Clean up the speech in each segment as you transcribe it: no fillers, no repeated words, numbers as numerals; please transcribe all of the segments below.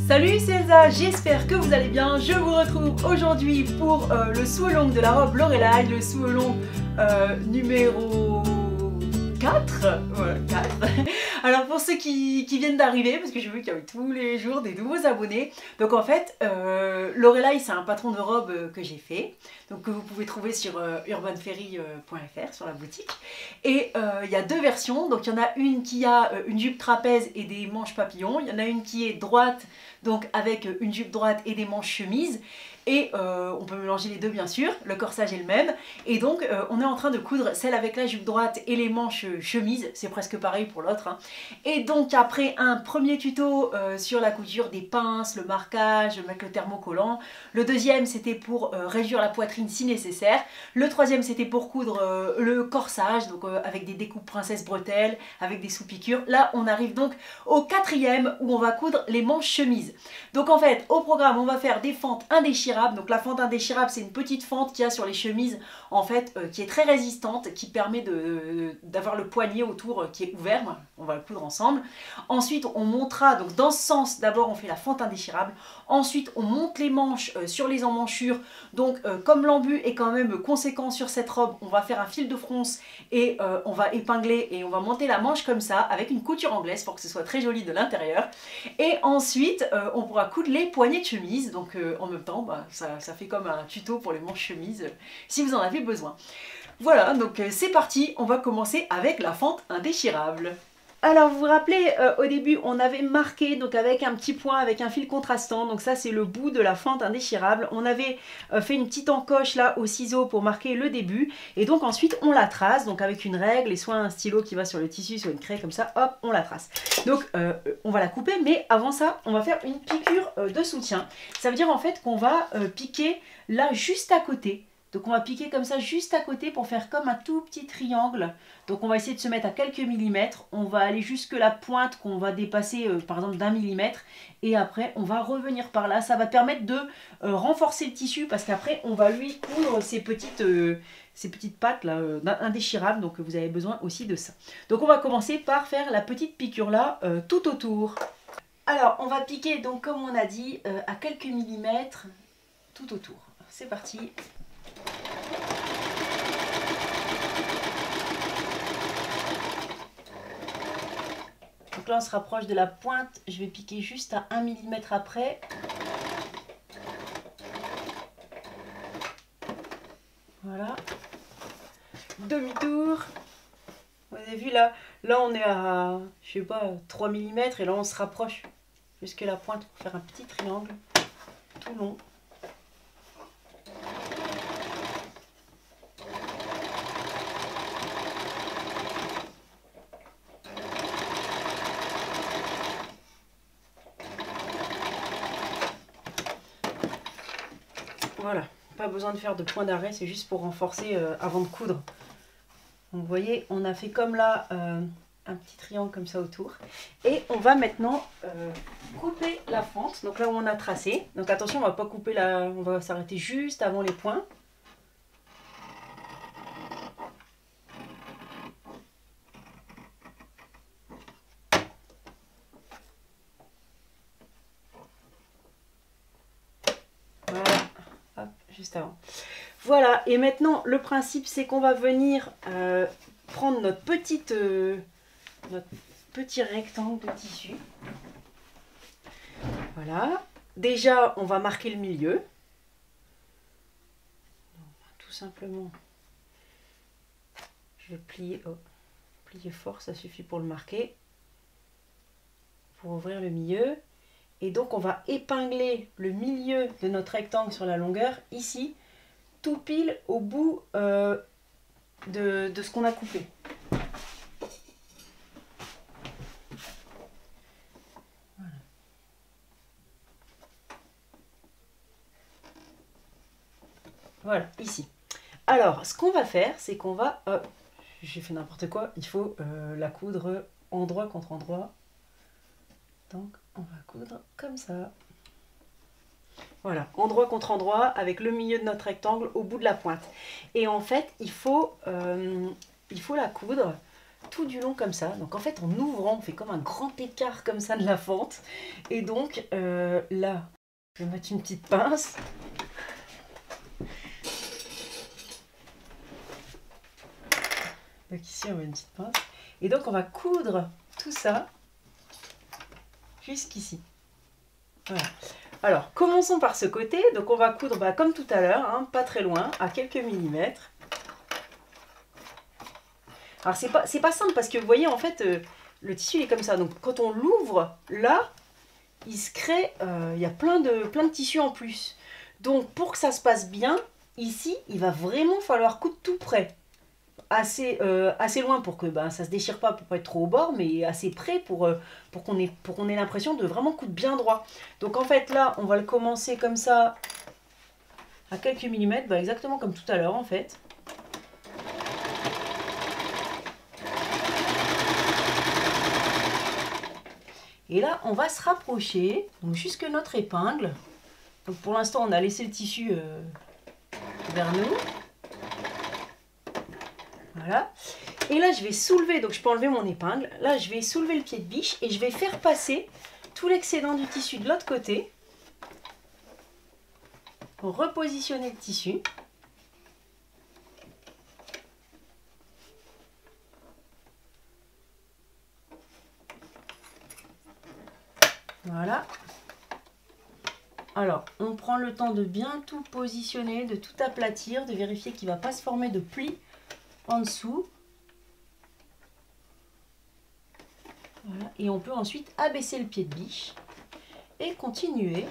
Salut, c'est Elsa, j'espère que vous allez bien. Je vous retrouve aujourd'hui pour le sous-long de la robe Lorelai, le sous-long numéro 4. Voilà, 4. Alors pour ceux qui viennent d'arriver, parce que j'ai vu qu'il y avait tous les jours des nouveaux abonnés, donc en fait, Lorelai c'est un patron de robe que j'ai fait, donc que vous pouvez trouver sur urbanferry.fr, sur la boutique. Et il y a deux versions, donc il y en a une qui a une jupe trapèze et des manches papillons, il y en a une qui est droite, donc avec une jupe droite et des manches chemises. Et on peut mélanger les deux bien sûr, le corsage est le même. Et donc on est en train de coudre celle avec la jupe droite et les manches chemises, c'est presque pareil pour l'autre. Hein. Et donc après un premier tuto sur la couture des pinces, le marquage, mettre le thermocollant. Le deuxième c'était pour réduire la poitrine si nécessaire. Le troisième c'était pour coudre le corsage, donc avec des découpes princesse bretelles, avec des sous-piqûres. Là on arrive donc au quatrième où on va coudre les manches chemises. Donc en fait au programme on va faire des fentes indéchirables. Donc la fente indéchirable c'est une petite fente qu'il y a sur les chemises en fait qui est très résistante, qui permet d'avoir le poignet autour qui est ouvert. On va le coudre ensemble. Ensuite on montera donc dans ce sens, d'abord on fait la fente indéchirable, ensuite on monte les manches sur les emmanchures. Donc comme l'embu est quand même conséquent sur cette robe, on va faire un fil de fronce et on va épingler et on va monter la manche comme ça avec une couture anglaise pour que ce soit très joli de l'intérieur. Et ensuite on pourra coudre les poignets de chemise, donc en même temps ça fait comme un tuto pour les manches chemises si vous en avez besoin. Voilà, donc c'est parti, on va commencer avec la fente indéchirable. Alors vous vous rappelez, au début on avait marqué donc avec un petit point avec un fil contrastant, donc ça c'est le bout de la fente indéchirable. On avait fait une petite encoche là au ciseau pour marquer le début, et donc ensuite on la trace donc avec une règle et soit un stylo qui va sur le tissu, soit une craie comme ça, hop on la trace. Donc on va la couper, mais avant ça on va faire une piqûre de soutien. Ça veut dire en fait qu'on va piquer là juste à côté. Donc on va piquer comme ça juste à côté pour faire comme un tout petit triangle. Donc on va essayer de se mettre à quelques millimètres. On va aller jusque la pointe qu'on va dépasser par exemple d'1 millimètre. Et après on va revenir par là. Ça va permettre de renforcer le tissu parce qu'après on va lui coudre ces petites pattes là indéchirables. Donc vous avez besoin aussi de ça. Donc on va commencer par faire la petite piqûre là tout autour. Alors on va piquer donc comme on a dit à quelques millimètres tout autour. C'est parti. Donc là on se rapproche de la pointe, je vais piquer juste à 1 millimètre après. Voilà. Demi-tour. Vous avez vu là on est à, je sais pas, 3 millimètres et là on se rapproche jusqu'à la pointe pour faire un petit triangle tout long. Voilà, pas besoin de faire de point d'arrêt, c'est juste pour renforcer avant de coudre. Donc vous voyez, on a fait comme là un petit triangle comme ça autour. Et on va maintenant couper la fente, donc là où on a tracé. Donc attention, on va pas couper là, on va s'arrêter juste avant les points. Juste avant. Voilà, et maintenant le principe c'est qu'on va venir prendre notre petit rectangle de tissu. Voilà, déjà on va marquer le milieu. Donc, tout simplement, je vais plier, plier fort, ça suffit pour le marquer, pour ouvrir le milieu. Et donc on va épingler le milieu de notre rectangle sur la longueur, ici, tout pile au bout de ce qu'on a coupé. Voilà. Voilà, ici. Alors, ce qu'on va faire, c'est qu'on va... j'ai fait n'importe quoi, il faut la coudre endroit contre endroit. Donc, on va coudre comme ça. Voilà, endroit contre endroit, avec le milieu de notre rectangle au bout de la pointe. Et en fait, il faut la coudre tout du long comme ça. Donc en fait en ouvrant, on fait comme un grand écart comme ça de la fente. Et donc là, je vais mettre une petite pince. Donc ici on met une petite pince. Et donc on va coudre tout ça jusqu'ici. Voilà. Alors commençons par ce côté. Donc on va coudre comme tout à l'heure, hein, pas très loin, à quelques millimètres. Alors c'est pas simple parce que vous voyez en fait le tissu est comme ça. Donc quand on l'ouvre là, il se crée, il y a plein de tissus en plus. Donc pour que ça se passe bien, ici il va vraiment falloir coudre tout près. Assez loin pour que ça se déchire pas, pour pas être trop au bord, mais assez près pour qu'on ait l'impression de vraiment coudre bien droit. Donc en fait là on va le commencer comme ça à quelques millimètres, exactement comme tout à l'heure en fait. Et là on va se rapprocher donc jusque notre épingle. Donc pour l'instant on a laissé le tissu vers nous. Voilà. Et là, je vais soulever, donc je peux enlever mon épingle. Là, je vais soulever le pied de biche et je vais faire passer tout l'excédent du tissu de l'autre côté pour repositionner le tissu. Voilà. Alors, on prend le temps de bien tout positionner, de tout aplatir, de vérifier qu'il ne va pas se former de plis en dessous. Voilà. Et on peut ensuite abaisser le pied de biche et continuer.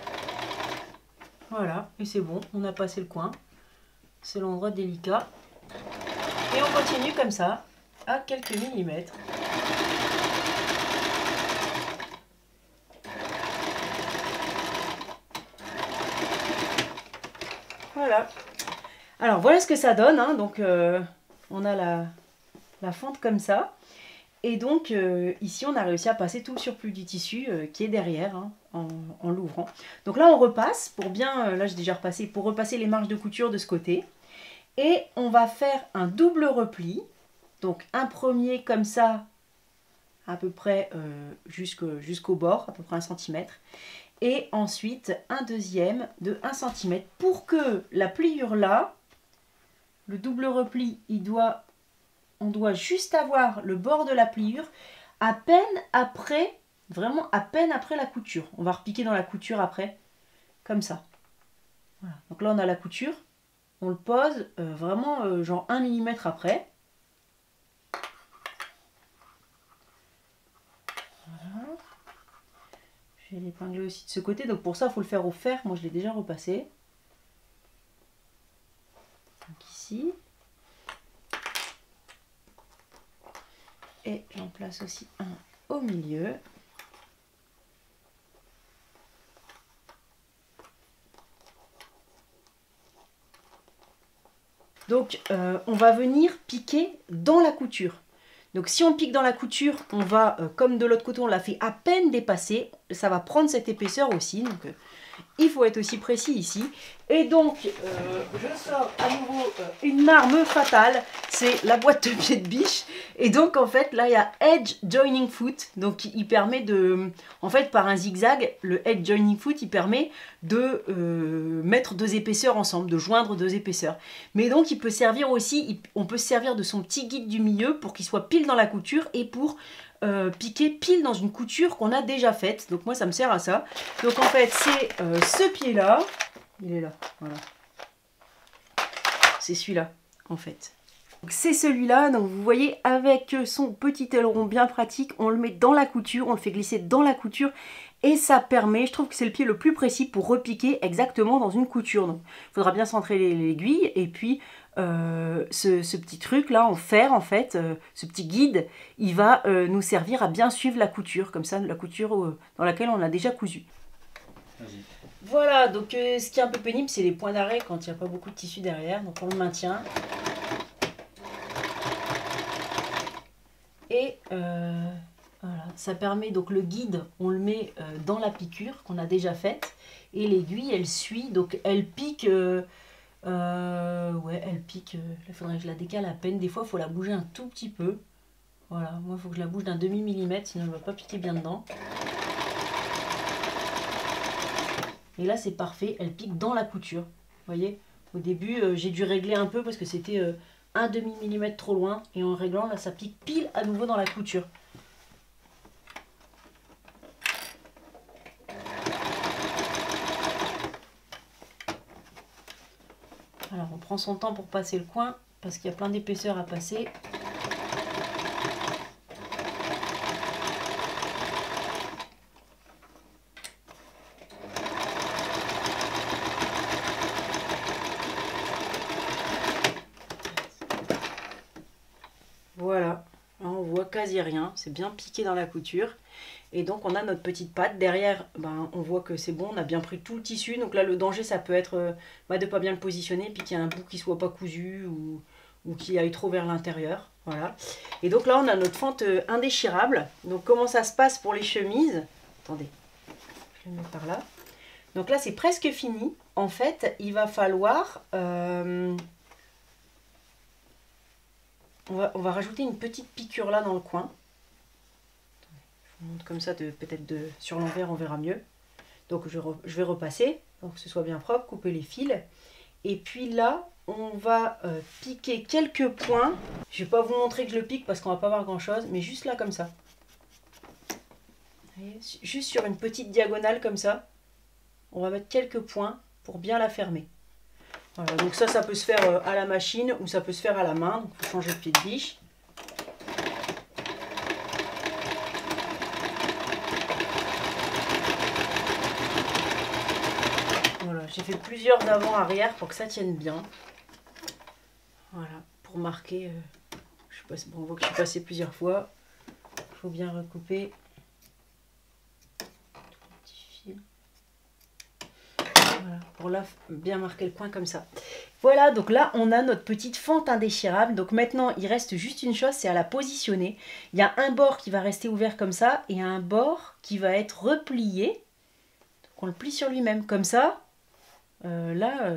Voilà, et c'est bon, on a passé le coin. C'est l'endroit délicat. Et on continue comme ça, à quelques millimètres. Voilà. Alors voilà ce que ça donne, hein. Donc on a la fente comme ça. Et donc ici on a réussi à passer tout le surplus du tissu qui est derrière, hein, en l'ouvrant. Donc là on repasse pour bien, là j'ai déjà repassé, pour repasser les marges de couture de ce côté. Et on va faire un double repli. Donc un premier comme ça, à peu près jusqu'au bord, à peu près 1 cm. Et ensuite un deuxième de 1 cm pour que la pliure là, le double repli, on doit juste avoir le bord de la pliure à peine après, vraiment à peine après la couture. On va repiquer dans la couture après, comme ça. Voilà. Donc là on a la couture, on le pose vraiment genre 1 mm après. Voilà. Je vais l'épingler aussi de ce côté, donc pour ça il faut le faire au fer, moi je l'ai déjà repassé. Donc ici. Et j'en place aussi un au milieu. Donc on va venir piquer dans la couture. Donc si on pique dans la couture, on va, comme de l'autre côté on l'a fait à peine dépasser, ça va prendre cette épaisseur aussi. Donc il faut être aussi précis ici. Et donc je sors à nouveau une arme fatale, c'est la boîte de pied de biche. Et donc en fait là il y a Edge Joining Foot. Donc il permet de, en fait par un zigzag, le Edge Joining Foot il permet de mettre 2 épaisseurs ensemble, de joindre 2 épaisseurs. Mais donc il peut servir aussi, on peut se servir de son petit guide du milieu pour qu'il soit pile dans la couture et pour piquer pile dans une couture qu'on a déjà faite. Donc moi ça me sert à ça. Donc en fait c'est ce pied là, il est là, voilà. C'est celui-là en fait. C'est celui-là, donc vous voyez avec son petit aileron bien pratique, on le met dans la couture, on le fait glisser dans la couture et ça permet, je trouve que c'est le pied le plus précis pour repiquer exactement dans une couture. Donc il faudra bien centrer l'aiguille et puis ce petit truc là en fer en fait, ce petit guide, il va nous servir à bien suivre la couture, comme ça la couture dans laquelle on a déjà cousu. Voilà, donc ce qui est un peu pénible c'est les points d'arrêt quand il n'y a pas beaucoup de tissu derrière, donc on le maintient. Et voilà, ça permet, donc le guide, on le met dans la piqûre qu'on a déjà faite. Et l'aiguille, elle suit, donc elle pique, ouais, elle pique, il faudrait que je la décale à peine. Des fois, il faut la bouger un tout petit peu. Voilà, moi il faut que je la bouge d'un demi-millimètre, sinon elle ne va pas piquer bien dedans. Et là c'est parfait, elle pique dans la couture. Vous voyez, au début j'ai dû régler un peu parce que c'était un demi-millimètre trop loin. Et en réglant, là ça pique pile à nouveau dans la couture. Alors on prend son temps pour passer le coin parce qu'il y a plein d'épaisseur à passer. Voilà, là, on voit quasi rien, c'est bien piqué dans la couture. Et donc on a notre petite patte. Derrière, ben, on voit que c'est bon, on a bien pris tout le tissu. Donc là, le danger, ça peut être de ne pas bien le positionner, puis qu'il y a un bout qui ne soit pas cousu ou qui aille trop vers l'intérieur. Voilà. Et donc là, on a notre fente indéchirable. Donc comment ça se passe pour les chemises? Attendez, je vais le mettre par là. Donc là, c'est presque fini. En fait, il va falloir... on va rajouter une petite piqûre là dans le coin. Je vous montre comme ça, peut-être sur l'envers, on verra mieux. Donc je vais repasser, pour que ce soit bien propre, couper les fils. Et puis là, on va piquer quelques points. Je ne vais pas vous montrer que je le pique parce qu'on ne va pas voir grand chose, mais juste là comme ça. Vous voyez, juste sur une petite diagonale comme ça. On va mettre quelques points pour bien la fermer. Voilà, donc ça peut se faire à la machine ou ça peut se faire à la main. Donc il faut changer de pied de biche. Voilà, j'ai fait plusieurs d'avant-arrière pour que ça tienne bien. Voilà, pour marquer. Bon, on voit que je suis passée plusieurs fois. Il faut bien recouper. Voilà, pour là, bien marquer le coin comme ça. Voilà, donc là, on a notre petite fente indéchirable. Donc maintenant, il reste juste une chose, c'est à la positionner. Il y a un bord qui va rester ouvert comme ça et un bord qui va être replié. Donc on le plie sur lui-même comme ça.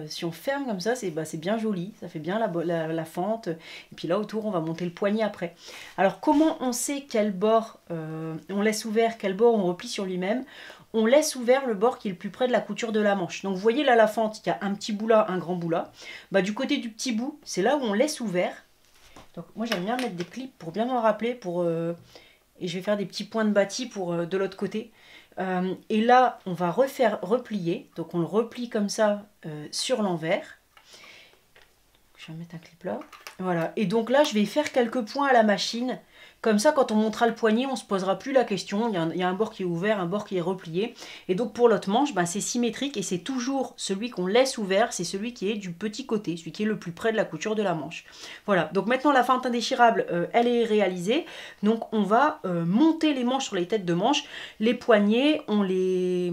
Si on ferme comme ça, c'est bien joli. Ça fait bien la fente. Et puis là, autour, on va monter le poignet après. Alors, comment on sait quel bord on laisse ouvert, quel bord on replie sur lui-même? On laisse ouvert le bord qui est le plus près de la couture de la manche. Donc vous voyez là la fente, il y a un petit bout là, un grand bout là. Du côté du petit bout, c'est là où on laisse ouvert. Donc moi j'aime bien mettre des clips pour bien m'en rappeler. Et je vais faire des petits points de bâti pour de l'autre côté. Et là on va replier. Donc on le replie comme ça sur l'envers. Je vais mettre un clip là. Voilà. Et donc là je vais faire quelques points à la machine. Comme ça, quand on montera le poignet, on ne se posera plus la question. Il y a un bord qui est ouvert, un bord qui est replié. Et donc pour l'autre manche, c'est symétrique et c'est toujours celui qu'on laisse ouvert, c'est celui qui est du petit côté, celui qui est le plus près de la couture de la manche. Voilà, donc maintenant la fente indéchirable, elle est réalisée. Donc on va monter les manches sur les têtes de manches. Les poignets, on les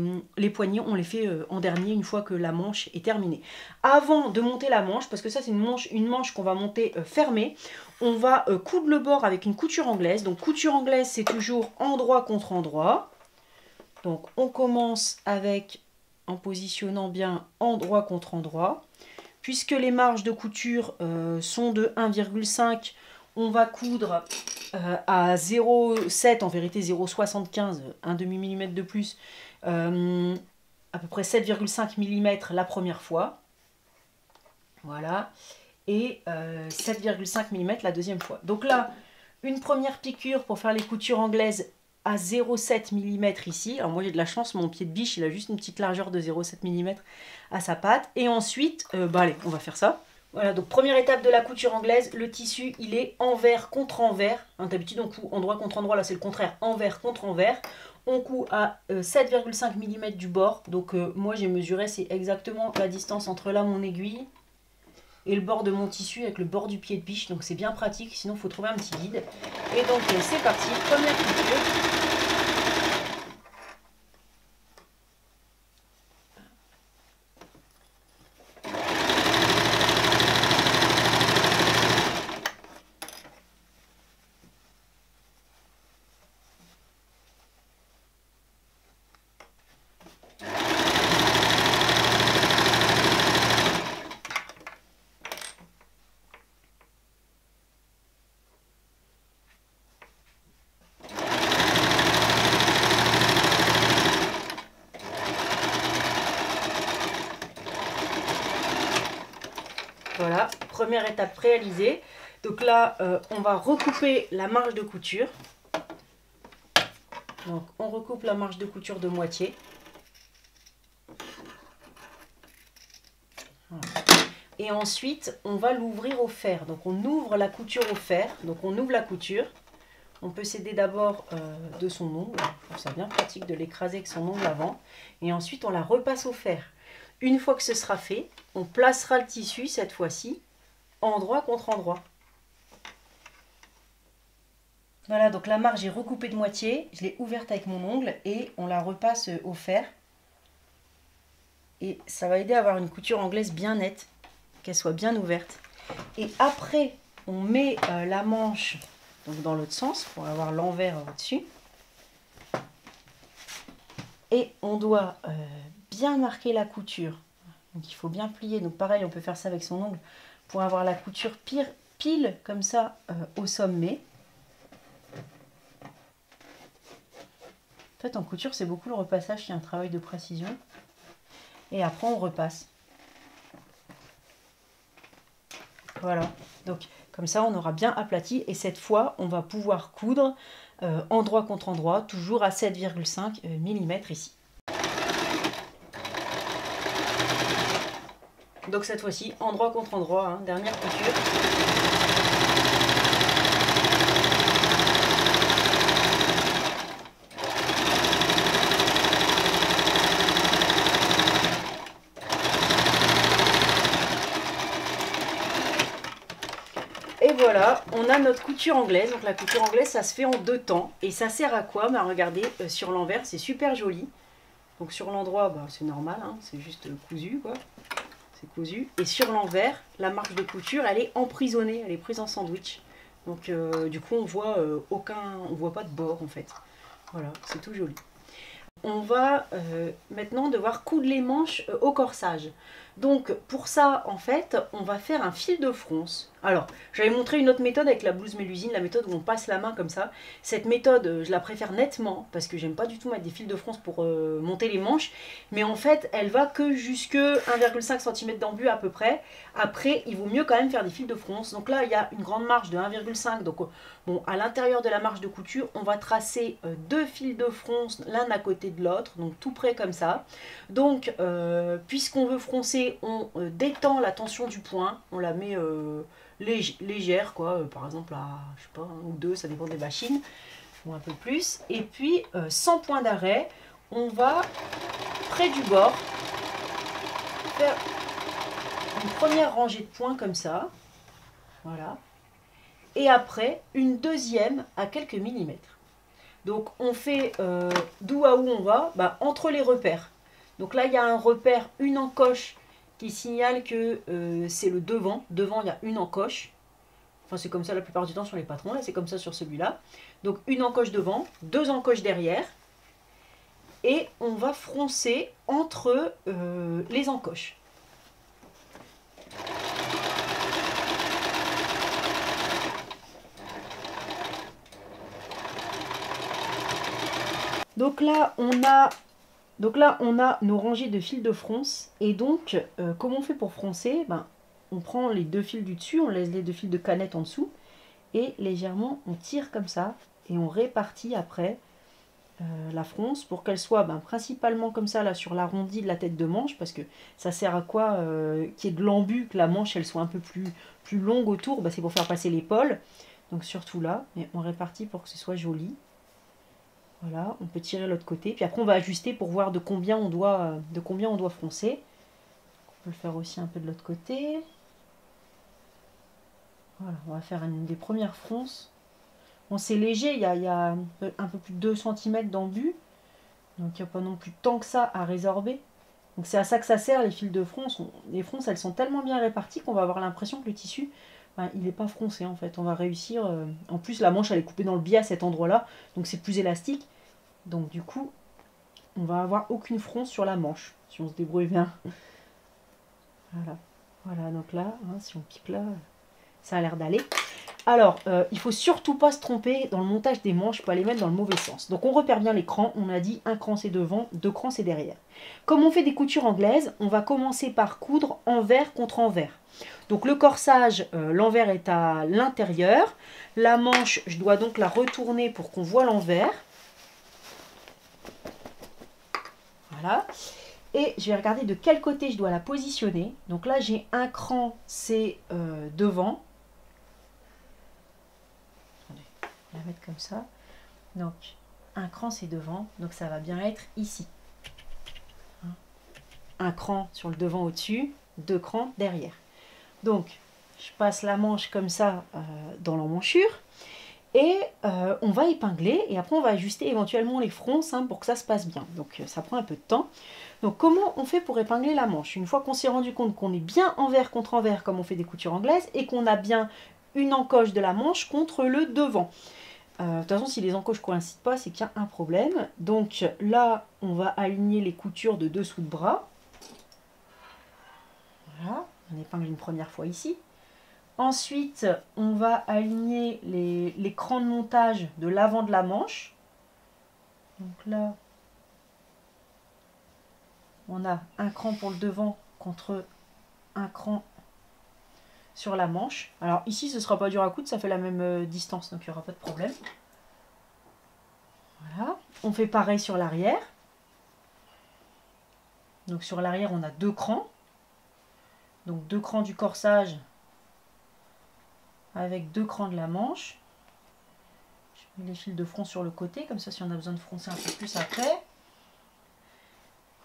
fait en dernier une fois que la manche est terminée. Avant de monter la manche, parce que ça c'est une manche qu'on va monter fermée, on va coudre le bord avec une couture anglaise. Donc couture anglaise, c'est toujours endroit contre endroit. Donc on commence avec, en positionnant bien endroit contre endroit. Puisque les marges de couture sont de 1,5, on va coudre à 0,7, en vérité 0,75, un demi-millimètre de plus, à peu près 7,5 mm la première fois. Voilà. Et 7,5 mm la deuxième fois. Donc là, une première piqûre pour faire les coutures anglaises à 0,7 mm ici. Alors moi j'ai de la chance, mon pied de biche il a juste une petite largeur de 0,7 mm à sa patte. Et ensuite, allez, on va faire ça. Voilà, donc première étape de la couture anglaise, le tissu il est envers contre envers. D'habitude on coud endroit contre endroit, là c'est le contraire, envers contre envers. On coud à 7,5 mm du bord. Donc moi j'ai mesuré, c'est exactement la distance entre là mon aiguille et le bord de mon tissu avec le bord du pied de biche, donc c'est bien pratique, sinon il faut trouver un petit guide. Et donc c'est parti, première couture. Voilà, première étape réalisée. Donc là, on va recouper la marge de couture. Donc on recoupe la marge de couture de moitié. Voilà. Et ensuite, on va l'ouvrir au fer. Donc on ouvre la couture au fer. Donc on ouvre la couture. On peut s'aider d'abord de son ongle. Je trouve ça bien pratique de l'écraser avec son ongle avant. Et ensuite, on la repasse au fer. Une fois que ce sera fait, on placera le tissu, cette fois-ci, endroit contre endroit. Voilà, donc la marge est recoupée de moitié. Je l'ai ouverte avec mon ongle et on la repasse au fer. Et ça va aider à avoir une couture anglaise bien nette, qu'elle soit bien ouverte. Et après, on met la manche donc dans l'autre sens pour avoir l'envers au-dessus. Et on doit bien marquer la couture. Donc il faut bien plier. Donc pareil, on peut faire ça avec son ongle pour avoir la couture pile comme ça au sommet. En fait, en couture, c'est beaucoup le repassage qui est un travail de précision. Et après, on repasse. Voilà. Donc, comme ça, on aura bien aplati. Et cette fois, on va pouvoir coudre endroit contre endroit, toujours à 7,5 mm ici. Donc, cette fois-ci, endroit contre endroit, hein, dernière couture. Et voilà, on a notre couture anglaise. Donc la couture anglaise, ça se fait en 2 temps. Et ça sert à quoi? Bah, regardez, sur l'envers, c'est super joli. Donc sur l'endroit, bah, c'est normal, hein, c'est juste cousu, quoi. C'est cousu. Et sur l'envers, la marge de couture, elle est emprisonnée, elle est prise en sandwich. Donc du coup, on voit pas de bord en fait. Voilà, c'est tout joli. On va maintenant devoir coudre les manches au corsage. Donc pour ça, en fait, on va faire un fil de fronce. Alors, j'avais montré une autre méthode avec la blouse Mélusine, la méthode où on passe la main comme ça. Cette méthode, je la préfère nettement parce que j'aime pas du tout mettre des fils de fronce pour monter les manches. Mais en fait, elle va que jusque 1,5 cm d'embu à peu près. Après, il vaut mieux quand même faire des fils de fronce. Donc là, il y a une grande marge de 1,5. Donc bon, à l'intérieur de la marge de couture, on va tracer 2 fils de fronce l'un à côté de l'autre. Donc tout près comme ça. Donc, puisqu'on veut froncer, on détend la tension du point. On la met légère, quoi. Par exemple à, je sais pas, 1 ou 2, ça dépend des machines. Ou un peu plus. Et puis, sans point d'arrêt, on va, près du bord, faire une première rangée de points comme ça. Voilà. Et après, une deuxième à quelques millimètres. Donc, on fait d'où à où on va? Bah, entre les repères. Donc là, il y a un repère, une encoche, qui signale que c'est le devant. Devant, il y a une encoche. Enfin, c'est comme ça la plupart du temps sur les patrons. Là, c'est comme ça sur celui-là. Donc, une encoche devant, 2 encoches derrière. Et on va froncer entre les encoches. Donc là, on a nos rangées de fils de fronce. Et donc, comment on fait pour froncer? Ben, on prend les 2 fils du dessus, on laisse les 2 fils de canette en dessous. Et légèrement, on tire comme ça. Et on répartit après la fronce pour qu'elle soit principalement comme ça, là, sur l'arrondi de la tête de manche. Parce que ça sert à quoi qu'il y ait de l'embu, que la manche, elle soit un peu plus longue autour. Ben, c'est pour faire passer l'épaule. Donc surtout là. Et on répartit pour que ce soit joli. Voilà, on peut tirer l'autre côté. Puis après, on va ajuster pour voir de combien on doit froncer. On peut le faire aussi un peu de l'autre côté. Voilà, on va faire une des premières fronces. Bon, c'est léger, il y a un peu plus de 2 cm d'embu. Donc, il n'y a pas non plus tant que ça à résorber. Donc, c'est à ça que ça sert, les fils de fronce. Les fronces, elles sont tellement bien réparties qu'on va avoir l'impression que le tissu, il n'est pas froncé en fait. On va réussir. En plus, la manche, elle est coupée dans le biais à cet endroit-là. Donc, c'est plus élastique. Donc, du coup, on va avoir aucune fronce sur la manche. Si on se débrouille bien. Voilà. Voilà, donc là, hein, si on pique là, ça a l'air d'aller. Alors, il faut surtout pas se tromper dans le montage des manches, pas les mettre dans le mauvais sens. Donc on repère bien les crans, on a dit un cran c'est devant, 2 crans c'est derrière. Comme on fait des coutures anglaises, on va commencer par coudre envers contre envers. Donc le corsage, l'envers est à l'intérieur. La manche, je dois donc la retourner pour qu'on voit l'envers. Voilà. Et je vais regarder de quel côté je dois la positionner. Donc là j'ai un cran, c'est devant. La mettre comme ça. Donc, un cran, c'est devant. Donc, ça va bien être ici. Un cran sur le devant au-dessus, 2 crans derrière. Donc, je passe la manche comme ça dans l'emmanchure. Et on va épingler. Et après, on va ajuster éventuellement les fronces pour que ça se passe bien. Donc, ça prend un peu de temps. Donc, comment on fait pour épingler la manche? Une fois qu'on s'est rendu compte qu'on est bien envers contre envers, comme on fait des coutures anglaises, et qu'on a bien une encoche de la manche contre le devant. De toute façon, si les encoches ne coïncident pas, c'est qu'il y a un problème. Donc là, on va aligner les coutures de dessous de bras. Voilà, on épingle une première fois ici. Ensuite, on va aligner les crans de montage de l'avant de la manche. Donc là, on a un cran pour le devant contre un cran sur la manche. Alors ici, ce ne sera pas dur à coudre, ça fait la même distance, donc il n'y aura pas de problème. Voilà. On fait pareil sur l'arrière. Donc sur l'arrière, on a 2 crans. Donc 2 crans du corsage avec 2 crans de la manche. Je mets les fils de front sur le côté, comme ça si on a besoin de froncer un peu plus après.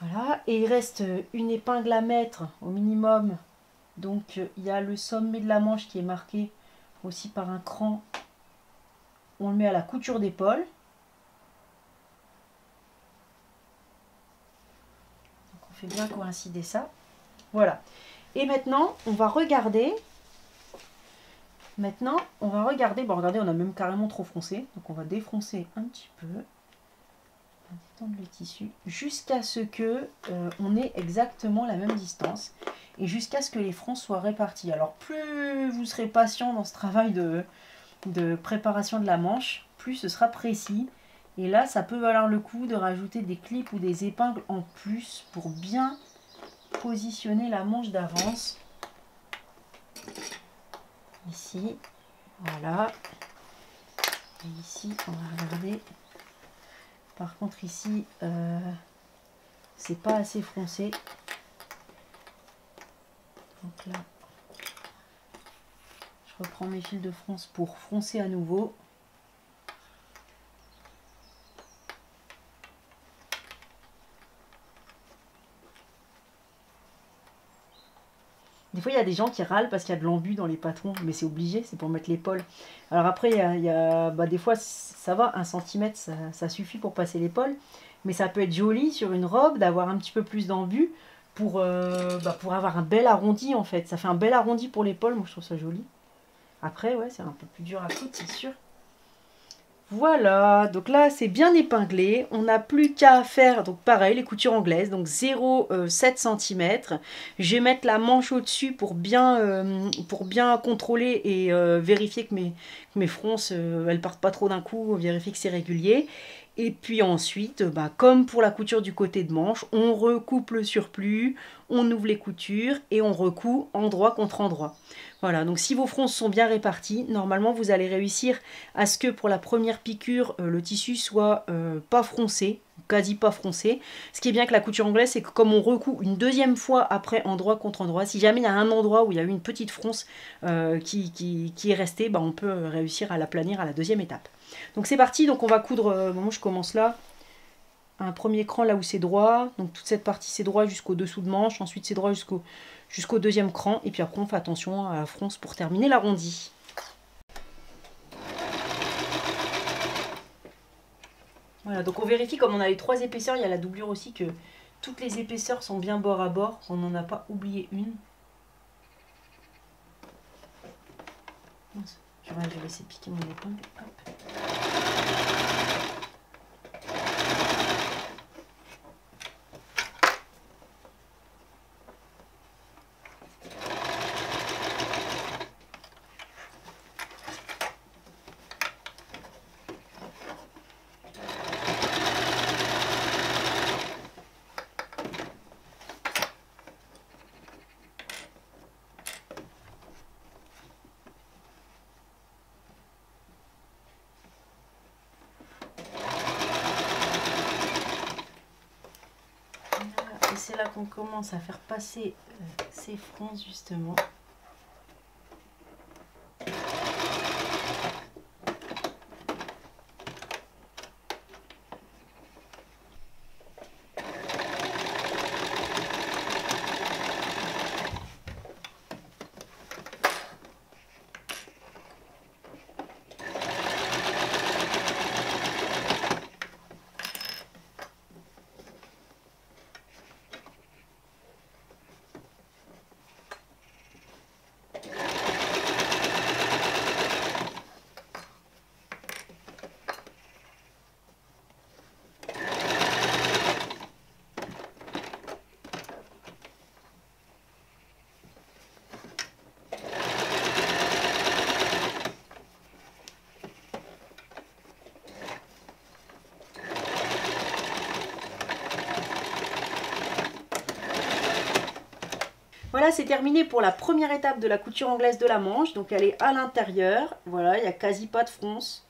Voilà. Et il reste une épingle à mettre au minimum. Donc il y a le sommet de la manche qui est marqué aussi par un cran. On le met à la couture d'épaule. Donc on fait bien coïncider ça. Voilà. Et maintenant, on va regarder. Bon, regardez, on a même carrément trop froncé. Donc on va défroncer un petit peu. On va détendre le tissu jusqu'à ce que on ait exactement la même distance. Et jusqu'à ce que les fronces soient répartis. Alors plus vous serez patient dans ce travail de préparation de la manche, plus ce sera précis. Et là, ça peut valoir le coup de rajouter des clips ou des épingles en plus pour bien positionner la manche d'avance. Ici, voilà. Et ici, on va regarder. Par contre, ici, c'est pas assez froncé. Donc là, je reprends mes fils de fronce pour froncer à nouveau. Des fois, il y a des gens qui râlent parce qu'il y a de l'embu dans les patrons, mais c'est obligé, c'est pour mettre l'épaule. Alors après, des fois, ça va, 1 cm, ça suffit pour passer l'épaule, mais ça peut être joli sur une robe d'avoir un petit peu plus d'embu pour avoir un bel arrondi en fait. Ça fait un bel arrondi pour l'épaule, moi je trouve ça joli. Après, ouais, c'est un peu plus dur à coudre, c'est sûr. Voilà, donc là c'est bien épinglé, on n'a plus qu'à faire, donc pareil, les coutures anglaises, donc 0,7 cm. Je vais mettre la manche au-dessus pour bien contrôler et vérifier que mes fronces, elles partent pas trop d'un coup, vérifier que c'est régulier. Et puis ensuite, comme pour la couture du côté de manche, on recoupe le surplus, on ouvre les coutures et on recoud endroit contre endroit. Voilà, donc si vos fronces sont bien réparties, normalement vous allez réussir à ce que pour la première piqûre, le tissu soit pas froncé, quasi pas froncé. Ce qui est bien avec la couture anglaise, c'est que comme on recoud une deuxième fois après endroit contre endroit, si jamais il y a un endroit où il y a eu une petite fronce qui est restée, on peut réussir à l'aplanir à la deuxième étape. Donc c'est parti, donc on va coudre, moi je commence là, un premier cran là où c'est droit, donc toute cette partie c'est droit jusqu'au dessous de manche, ensuite c'est droit jusqu'au deuxième cran, et puis après on fait attention à la fronce pour terminer l'arrondi. Voilà, donc on vérifie comme on a les 3 épaisseurs, il y a la doublure aussi, que toutes les épaisseurs sont bien bord à bord, on n'en a pas oublié une. Je vais laisser piquer mon épingle. Hop. Et c'est là qu'on commence à faire passer ces fronces justement. Voilà, c'est terminé pour la première étape de la couture anglaise de la manche. Donc elle est à l'intérieur. Voilà, il n'y a quasi pas de fronce.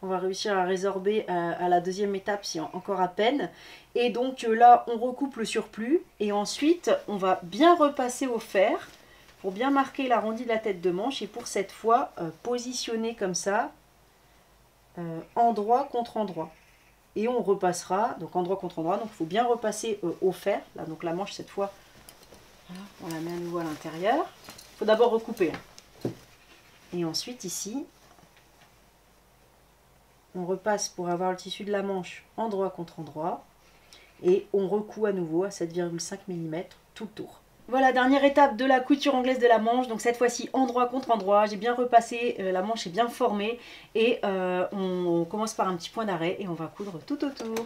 On va réussir à résorber à la deuxième étape, si encore à peine. Et donc là, on recoupe le surplus. Et ensuite, on va bien repasser au fer pour bien marquer l'arrondi de la tête de manche. Et pour cette fois, positionner comme ça, endroit contre endroit. Et on repassera, donc endroit contre endroit. Donc il faut bien repasser au fer. Là, donc la manche, cette fois, voilà, on la met à nouveau à l'intérieur. Il faut d'abord recouper. Et ensuite, ici, on repasse pour avoir le tissu de la manche endroit contre endroit. Et on recoue à nouveau à 7,5 mm tout le tour. Voilà, dernière étape de la couture anglaise de la manche. Donc cette fois-ci, endroit contre endroit. J'ai bien repassé, la manche est bien formée. Et on commence par un petit point d'arrêt et on va coudre tout autour.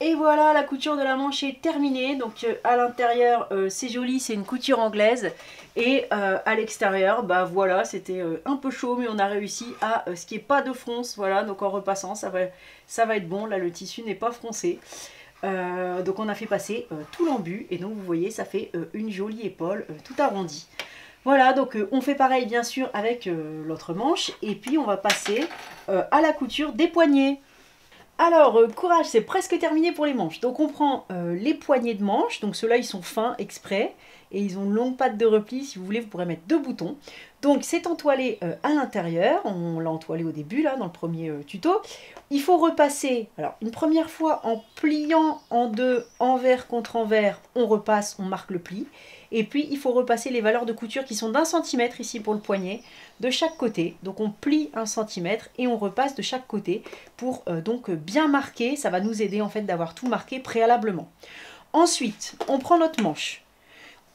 Et voilà, la couture de la manche est terminée. Donc à l'intérieur, c'est joli, c'est une couture anglaise. Et à l'extérieur, bah voilà, c'était un peu chaud, mais on a réussi à ce qu'il n'y ait pas de fronce. Voilà, donc en repassant, ça va être bon. Là, le tissu n'est pas froncé. Donc on a fait passer tout l'embu. Et donc vous voyez, ça fait une jolie épaule tout arrondie. Voilà, donc on fait pareil bien sûr avec l'autre manche. Et puis on va passer à la couture des poignets. Alors, courage, c'est presque terminé pour les manches. Donc on prend les poignets de manches, donc ceux-là ils sont fins exprès, et ils ont une longue patte de repli, si vous voulez vous pourrez mettre 2 boutons. Donc c'est entoilé à l'intérieur, on l'a entoilé au début là, dans le premier tuto. Il faut repasser, alors une première fois en pliant en deux, envers contre envers, on repasse, on marque le pli. Et puis il faut repasser les valeurs de couture qui sont d'1 centimètre ici pour le poignet, de chaque côté. Donc on plie 1 centimètre et on repasse de chaque côté pour donc bien marquer. Ça va nous aider en fait d'avoir tout marqué préalablement. Ensuite, on prend notre manche.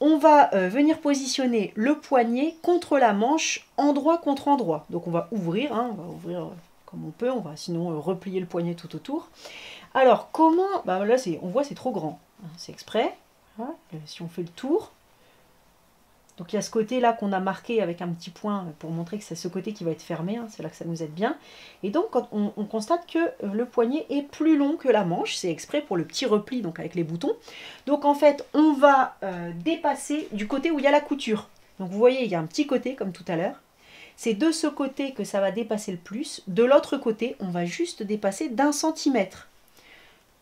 On va venir positionner le poignet contre la manche, endroit contre endroit. Donc on va ouvrir, hein, on va ouvrir comme on peut, on va sinon replier le poignet tout autour. Alors comment, bah là on voit c'est trop grand, hein, c'est exprès. Voilà. Si on fait le tour, Donc il y a ce côté-là qu'on a marqué avec un petit point pour montrer que c'est ce côté qui va être fermé, hein, c'est là que ça nous aide bien. Et donc quand on constate que le poignet est plus long que la manche, c'est exprès pour le petit repli, donc avec les boutons. Donc en fait, on va dépasser du côté où il y a la couture. Donc vous voyez, il y a un petit côté comme tout à l'heure. C'est de ce côté que ça va dépasser le plus. De l'autre côté, on va juste dépasser d'1 centimètre.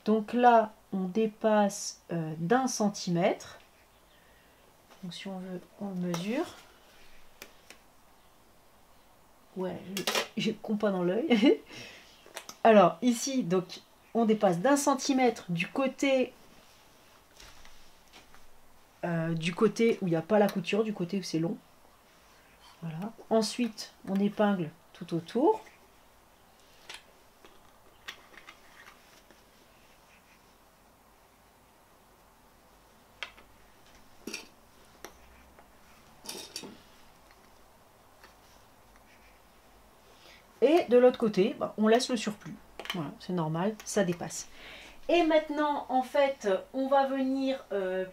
Donc là, on dépasse d'1 centimètre. Donc si on veut, on le mesure. Ouais, j'ai le compas dans l'œil. Alors ici, donc on dépasse d'1 centimètre du côté où il n'y a pas la couture, du côté où c'est long. Voilà. Ensuite, on épingle tout autour. Et de l'autre côté, on laisse le surplus. Voilà, c'est normal, ça dépasse. Et maintenant, en fait, on va venir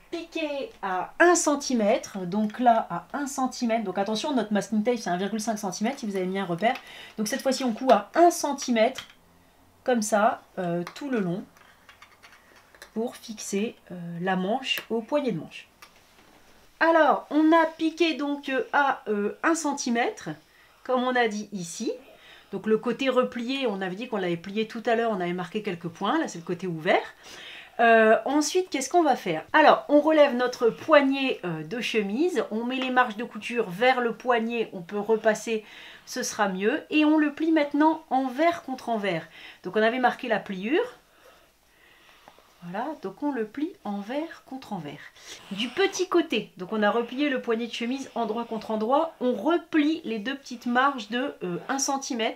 piquer à 1 cm. Donc là, à 1 cm. Donc attention, notre masking tape, c'est 1,5 cm, si vous avez mis un repère. Donc cette fois-ci, on coud à 1 cm, comme ça, tout le long, pour fixer la manche au poignet de manche. Alors, on a piqué donc à 1 cm, comme on a dit ici. Donc le côté replié, on avait dit qu'on l'avait plié tout à l'heure, on avait marqué quelques points, là c'est le côté ouvert. Ensuite, qu'est-ce qu'on va faire? Alors, on relève notre poignet de chemise, on met les marges de couture vers le poignet, on peut repasser, ce sera mieux. Et on le plie maintenant envers contre envers. Donc on avait marqué la pliure. Voilà, donc on le plie envers contre envers. Du petit côté, donc on a replié le poignet de chemise endroit contre endroit, on replie les deux petites marges de 1 cm.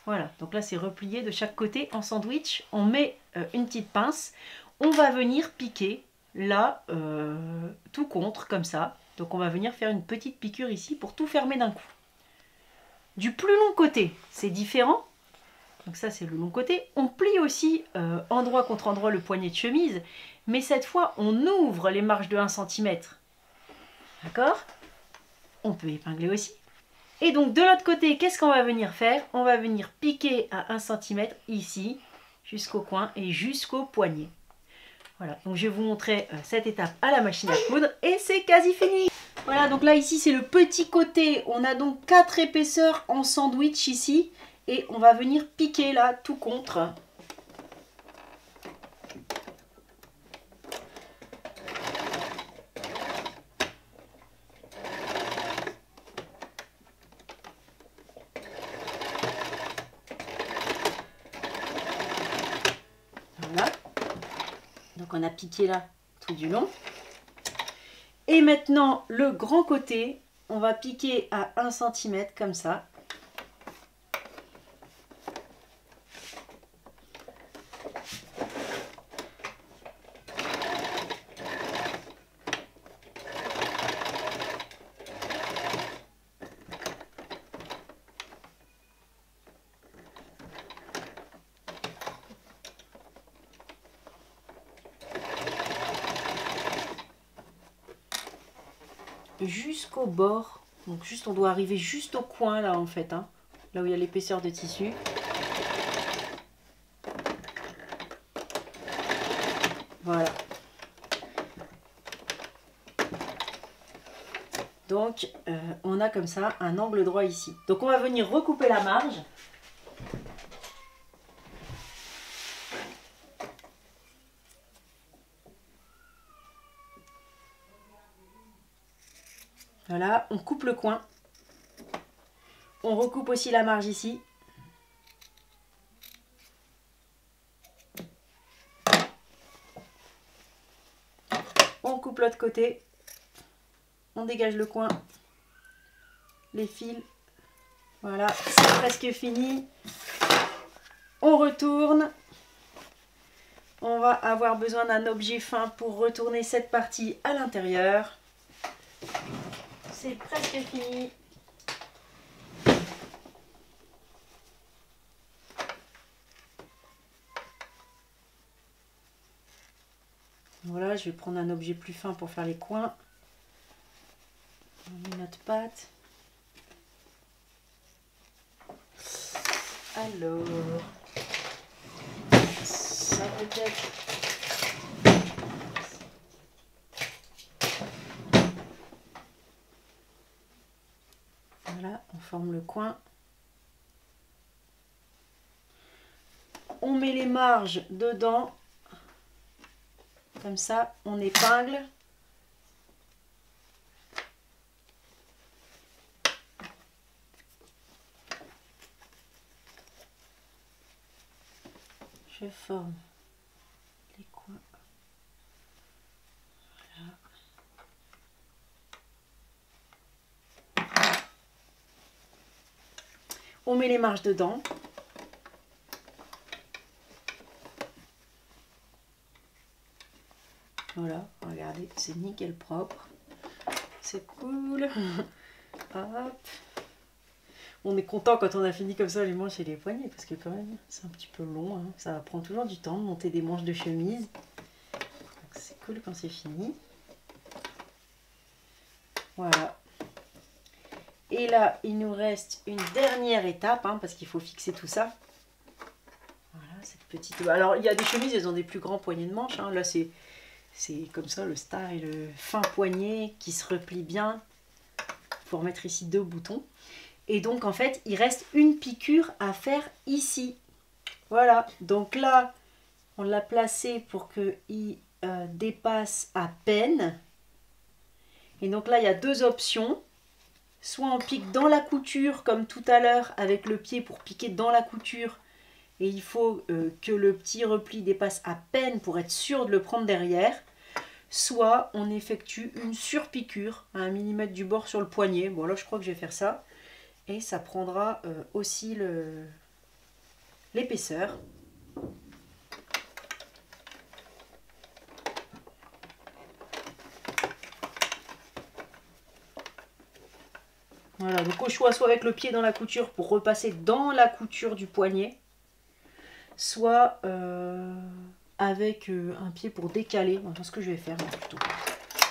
Voilà, donc là c'est replié de chaque côté en sandwich. On met une petite pince, on va venir piquer là tout contre comme ça. Donc on va venir faire une petite piqûre ici pour tout fermer d'un coup. Du plus long côté, c'est différent. Donc ça c'est le long côté. On plie aussi endroit contre endroit le poignet de chemise, mais cette fois on ouvre les marges de 1 cm. D'accord? On peut épingler aussi. Et donc de l'autre côté, qu'est-ce qu'on va venir faire? On va venir piquer à 1 cm ici, jusqu'au coin et jusqu'au poignet. Voilà, donc je vais vous montrer cette étape à la machine à coudre et c'est quasi fini. Voilà, donc là ici c'est le petit côté. On a donc 4 épaisseurs en sandwich ici. Et on va venir piquer là, tout contre. Voilà. Donc on a piqué là tout du long. Et maintenant, le grand côté, on va piquer à 1 cm comme ça. Jusqu'au bord, donc juste on doit arriver juste au coin là en fait, hein, là où il y a l'épaisseur de tissu. Voilà. Donc on a comme ça un angle droit ici. Donc on va venir recouper la marge. Voilà, on coupe le coin. On recoupe aussi la marge ici. On coupe l'autre côté. On dégage le coin. Les fils. Voilà, c'est presque fini. On retourne. On va avoir besoin d'un objet fin pour retourner cette partie à l'intérieur. C'est presque fini. Voilà, je vais prendre un objet plus fin pour faire les coins. pattes. Alors, ça peut-être. Voilà, on forme le coin. On met les marges dedans. Comme ça, on épingle. Je forme les coins. Voilà. On met les marges dedans. Voilà, regardez, c'est nickel propre. C'est cool. Hop. On est content quand on a fini comme ça les manches et les poignets parce que quand même c'est un petit peu long. Hein. Ça prend toujours du temps de monter des manches de chemise. C'est cool quand c'est fini. Voilà. Et là, il nous reste une dernière étape hein, parce qu'il faut fixer tout ça. Voilà, cette petite... Alors, il y a des chemises, elles ont des plus grands poignets de manches. Hein. Là, c'est comme ça le style fin poignet qui se replie bien. Il faut remettre ici 2 boutons. Et donc, en fait, il reste une piqûre à faire ici. Voilà. Donc là, on l'a placé pour qu'il dépasse à peine. Et donc là, il y a 2 options. Soit on pique dans la couture, comme tout à l'heure, avec le pied pour piquer dans la couture. Et il faut que le petit repli dépasse à peine pour être sûr de le prendre derrière. Soit on effectue une surpiqûre à 1 mm du bord sur le poignet. Bon là je crois que je vais faire ça. Et ça prendra aussi l'épaisseur. Voilà, donc au choix, soit avec le pied dans la couture pour repasser dans la couture du poignet, soit avec un pied pour décaler. Enfin, ce que je vais faire plutôt.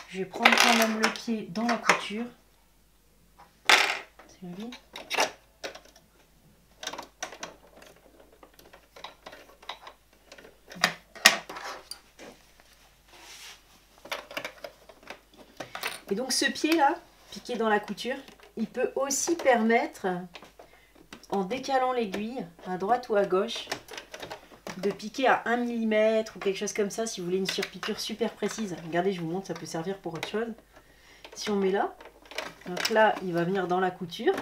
Je vais prendre quand même le pied dans la couture. C'est joli. Et donc ce pied là, piqué dans la couture, il peut aussi permettre, en décalant l'aiguille à droite ou à gauche, de piquer à 1 mm ou quelque chose comme ça si vous voulez une surpiqûre super précise. Regardez, je vous montre, ça peut servir pour autre chose. Si on met là, donc là, il va venir dans la couture.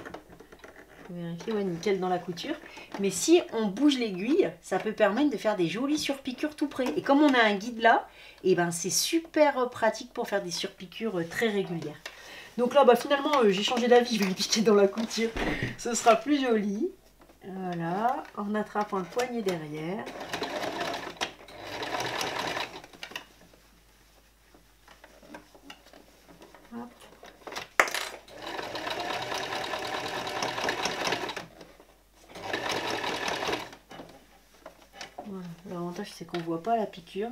Vous vérifiez, ouais, nickel dans la couture. Mais si on bouge l'aiguille, ça peut permettre de faire des jolies surpiqûres tout près. Et comme on a un guide là, et ben c'est super pratique pour faire des surpiqûres très régulières. Donc là, bah, finalement, j'ai changé d'avis, je vais les piquer dans la couture. Ce sera plus joli. Voilà, en attrapant le poignet derrière. Hop. Voilà. L'avantage, c'est qu'on ne voit pas la piqûre.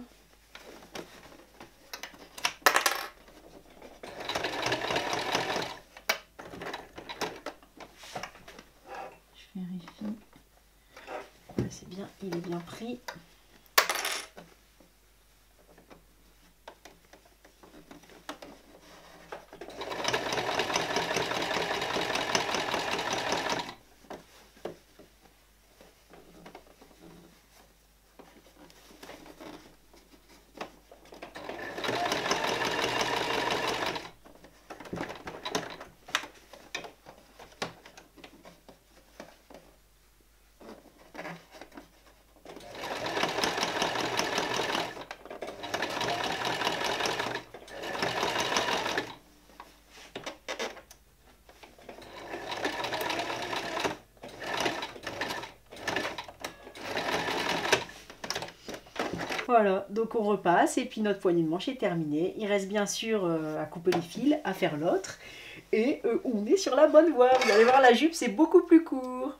Vérifie. C'est bien, il est bien pris. Voilà, donc on repasse et puis notre poignée de manche est terminée. Il reste bien sûr à couper les fils, à faire l'autre. Et on est sur la bonne voie. Vous allez voir, la jupe c'est beaucoup plus court.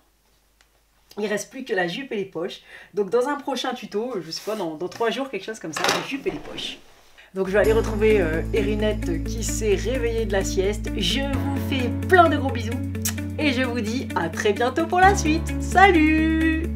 Il reste plus que la jupe et les poches. Donc dans un prochain tuto, je sais pas, dans 3 jours, quelque chose comme ça, la jupe et les poches. Donc je vais aller retrouver Erinette qui s'est réveillée de la sieste. Je vous fais plein de gros bisous et je vous dis à très bientôt pour la suite. Salut!